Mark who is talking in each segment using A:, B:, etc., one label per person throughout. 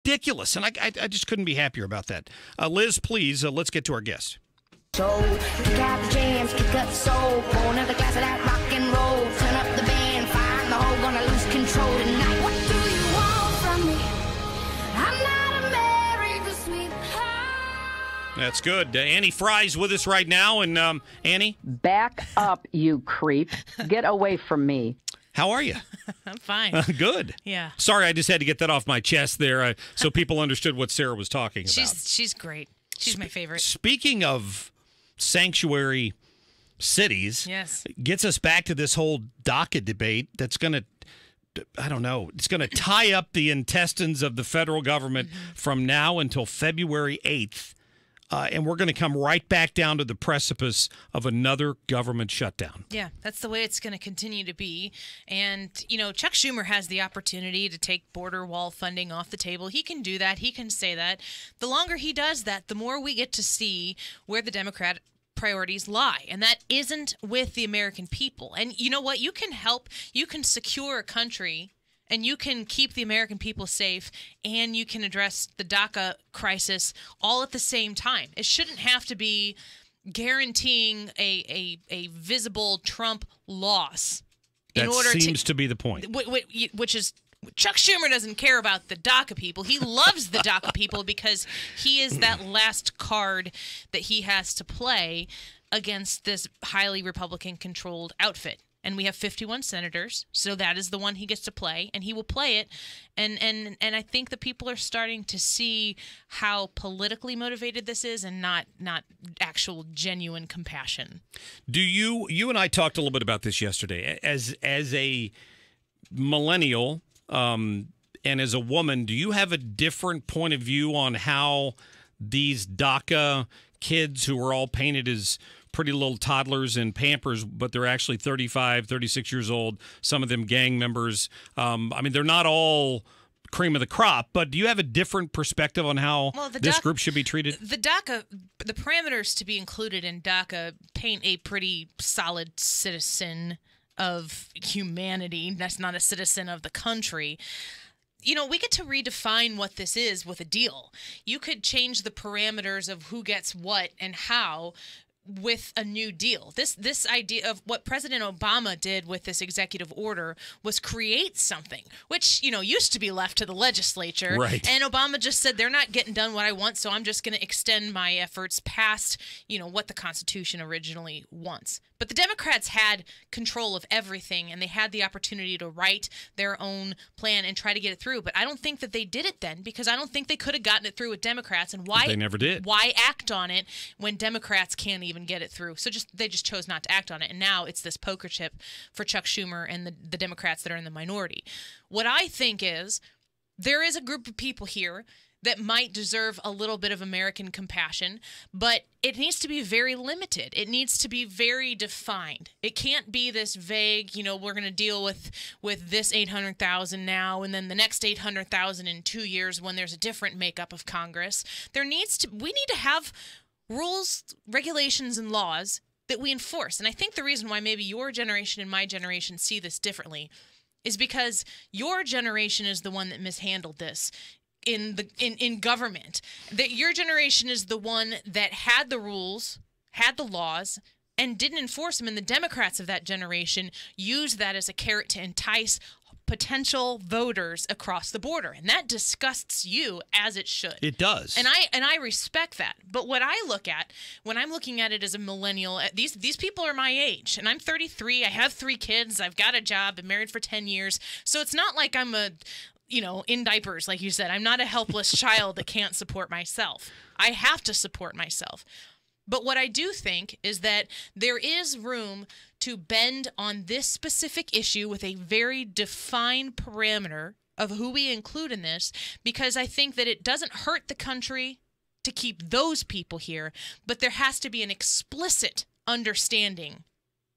A: ridiculous, and I just couldn't be happier about that. Liz, please, let's get to our guest.
B: So, pick out the jams, pick up the soul, pour another glass of that rock and roll, turn up the band, find the hole, gonna lose control tonight. What do you want from me? I'm not America's sweetheart.
A: That's good. Annie Fry's with us right now, and Annie?
C: Back up, you creep. Get away from me.
A: How are you?
D: I'm fine.
A: Good.
D: Yeah.
A: Sorry, I just had to get that off my chest there so people understood what Sarah was talking about.
D: She's great. She's my favorite.
A: Speaking of sanctuary cities,
D: yes,
A: gets us back to this whole DACA debate that's going to, I don't know, it's going to tie up the intestines of the federal government from now until February 8th. And we're going to come right back down to the precipice of another government shutdown.
D: Yeah, that's the way it's going to continue to be. And, Chuck Schumer has the opportunity to take border wall funding off the table. He can do that. He can say that. The longer he does that, the more we get to see where the Democrat priorities lie, and that isn't with the American people. And you know what? You can secure a country, and you can keep the American people safe, and you can address the DACA crisis all at the same time. It shouldn't have to be guaranteeing a visible Trump loss.
A: That seems to be the point.
D: Which is, Chuck Schumer doesn't care about the DACA people. He loves the DACA people because he is that last card that he has to play against this highly Republican-controlled outfit. And we have 51 senators, so that is the one he gets to play, and he will play it. And I think the people are starting to see how politically motivated this is, and not actual genuine compassion.
A: Do you and I talked a little bit about this yesterday. As a millennial and as a woman, do you have a different point of view on how these DACA kids who are all painted as pretty little toddlers in Pampers, but they're actually 35, 36 years old, some of them gang members. They're not all cream of the crop, but do you have a different perspective on how this group should be treated?
D: The parameters to be included in DACA paint a pretty solid citizen of humanity. That's not a citizen of the country. We get to redefine what this is with a deal. You could change the parameters of who gets what and how with a new deal. This idea of what President Obama did with this executive order was create something, which, used to be left to the legislature.
A: Right.
D: And Obama just said, they're not getting done what I want, so I'm just going to extend my efforts past, what the Constitution originally wants. But the Democrats had control of everything, and they had the opportunity to write their own plan and try to get it through. But I don't think that they did it then, because I don't think they could have gotten it through with Democrats. And why
A: they never did.
D: Why act on it when Democrats can't even get it through? So they just chose not to act on it. And now it's this poker chip for Chuck Schumer and the Democrats that are in the minority. What I think is there is a group of people here that might deserve a little bit of American compassion, but it needs to be very limited. It needs to be very defined. It can't be this vague, we're going to deal with this 800,000 now, and then the next 800,000 in 2 years when there's a different makeup of Congress. We need to have rules, regulations, and laws that we enforce. And I think the reason why maybe your generation and my generation see this differently is because your generation is the one that mishandled this in government. That your generation is the one that had the rules, had the laws, and didn't enforce them. And the Democrats of that generation used that as a carrot to entice potential voters across the border. And that disgusts you, as it should.
A: It does.
D: And I respect that. But what I look at when I'm looking at it as a millennial, these people are my age, and I'm 33. I have 3 kids. I've got a job. Been married for 10 years. So it's not like I'm in diapers, like you said. I'm not a helpless child that can't support myself. I have to support myself. But what I do think is that there is room to bend on this specific issue with a very defined parameter of who we include in this, because I think that it doesn't hurt the country to keep those people here, but there has to be an explicit understanding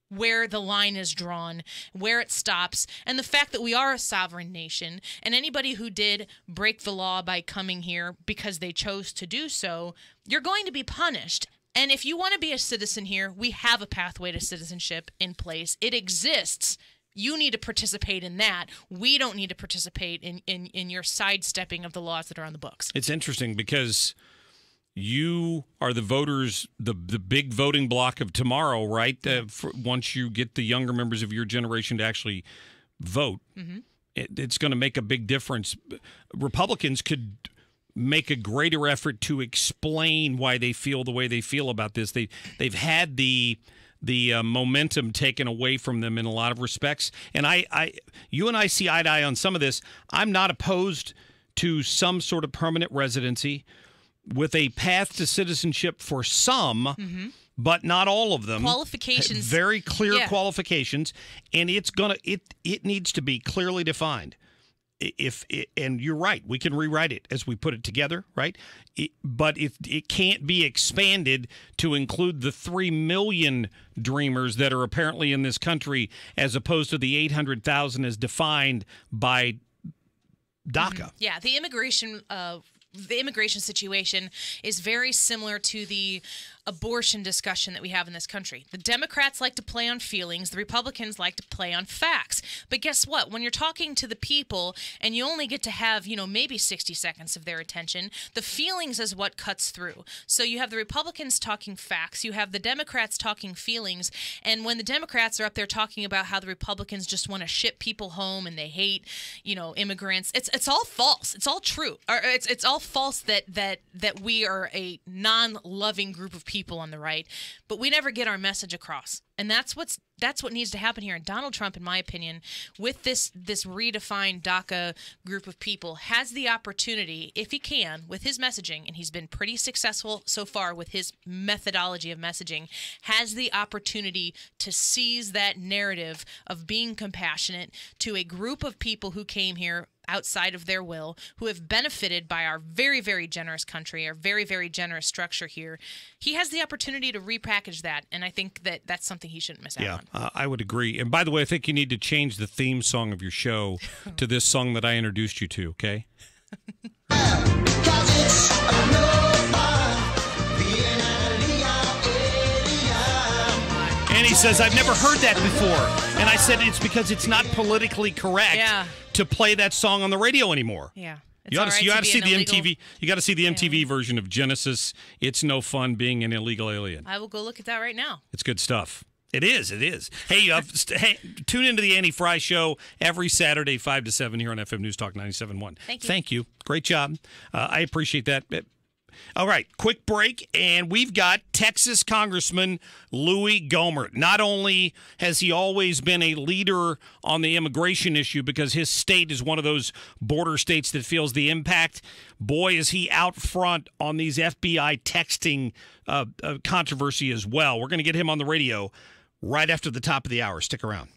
D: where the line is drawn, where it stops, and the fact that we are a sovereign nation, and anybody who did break the law by coming here because they chose to do so, you're going to be punished. And if you want to be a citizen here, we have a pathway to citizenship in place. It exists. You need to participate in that. We don't need to participate in your sidestepping of the laws that are on the books.
A: It's interesting because you are the voters, the big voting block of tomorrow, right? Once you get the younger members of your generation to actually vote, it's going to make a big difference. Republicans could make a greater effort to explain why they feel the way they feel about this. They've had the momentum taken away from them in a lot of respects. And you and I see eye to eye on some of this. I'm not opposed to some sort of permanent residency with a path to citizenship for some, but not all of them.
D: Qualifications.
A: Very clear qualifications. And it needs to be clearly defined. And you're right, we can rewrite it as we put it together, right? But it can't be expanded to include the 3 million dreamers that are apparently in this country, as opposed to the 800,000 as defined by DACA.
D: Yeah, the immigration situation is very similar to the abortion discussion that we have in this country. The Democrats like to play on feelings. The Republicans like to play on facts. But guess what? When you're talking to the people and you only get to have, maybe 60 seconds of their attention, the feelings is what cuts through. So you have the Republicans talking facts. You have the Democrats talking feelings. And when the Democrats are up there talking about how the Republicans just want to ship people home and they hate, immigrants, it's all false. It's all true. Or it's all false that we are a non-loving group of people on the right, but we never get our message across. And that's what needs to happen here. And Donald Trump, in my opinion, with this redefined DACA group of people, has the opportunity, if he can, with his messaging, and he's been pretty successful so far with his methodology of messaging, has the opportunity to seize that narrative of being compassionate to a group of people who came here outside of their will, who have benefited by our very, very generous country, our very, very generous structure here. He has the opportunity to repackage that, and I think that that's something he shouldn't miss out on.
A: I would agree. And by the way, I think you need to change the theme song of your show to this song that I introduced you to, okay? And he says, I've never heard that before. And I said, it's because it's not politically correct to play that song on the radio anymore.
D: Yeah.
A: You got to see the MTV. You got to see the MTV version of Genesis. It's no fun being an illegal alien.
D: I will go look at that right now.
A: It's good stuff. It is. It is. Hey, tune into the Annie Fry Show every Saturday, 5 to 7 here on FM News Talk 97.1.
D: Thank you.
A: Great job. I appreciate that. All right, quick break, and we've got Texas Congressman Louis Gohmert. Not only has he always been a leader on the immigration issue because his state is one of those border states that feels the impact, boy, is he out front on these FBI texting controversy as well. We're going to get him on the radio right after the top of the hour. Stick around.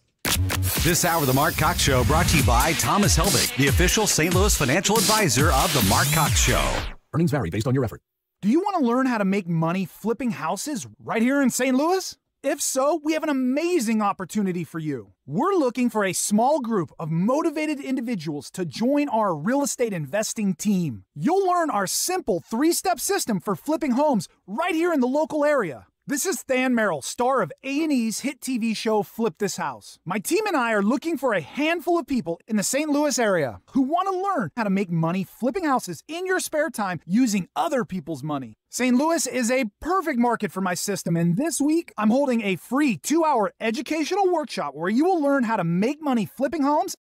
E: This hour of the Mark Cox Show brought to you by Thomas Helbig, the official St. Louis financial advisor of the Mark Cox Show.
F: Earnings vary based on your effort. Do you want to learn how to make money flipping houses right here in St. Louis? If so, we have an amazing opportunity for you. We're looking for a small group of motivated individuals to join our real estate investing team. You'll learn our simple 3-step system for flipping homes right here in the local area. This is Than Merrill, star of A&E's hit TV show Flip This House. My team and I are looking for a handful of people in the St. Louis area who want to learn how to make money flipping houses in your spare time using other people's money. St. Louis is a perfect market for my system, and this week I'm holding a free 2-hour educational workshop where you will learn how to make money flipping homes